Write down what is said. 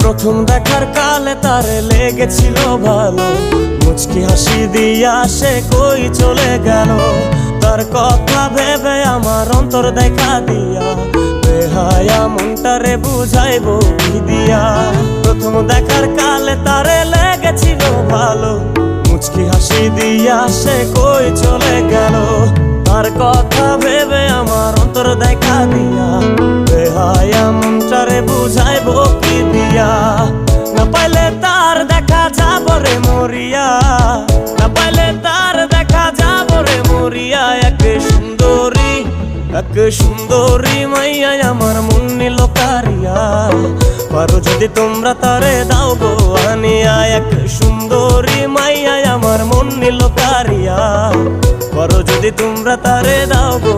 প্রথম দেখার কালে তারে লেগেছিল ভালো, মুচকি হাসি দিয়া সে কই চলে গেল। তার কথা ভেবে আমার অন্তর দেখা দিয়া, বেহায়া মনটারে বুঝাইবো কি দিয়া। প্রথম দেখার কালে তারে লেগেছিল ভালো, মুচকি হাসি দিয়া সে কই চলে গেল। তার কথা ভেবে আমার অন্তর দেখা দিয়া, বেহায়া মনটারে বুঝাইবো কি দিয়া। না পাইলে তার দেখা যাব রে মরিয়া, না পাইলে তার দেখা যাব রে মরিয়া। এক সুন্দরী মাইয়া আমার মন নিল কারিয়া, পারো যদি তোমরা তারে দাও গো আনিয়া। এক সুন্দরী মাইয়া আমার মন নিল কারিয়া, পারো যদি তোমরা তারে দাও গো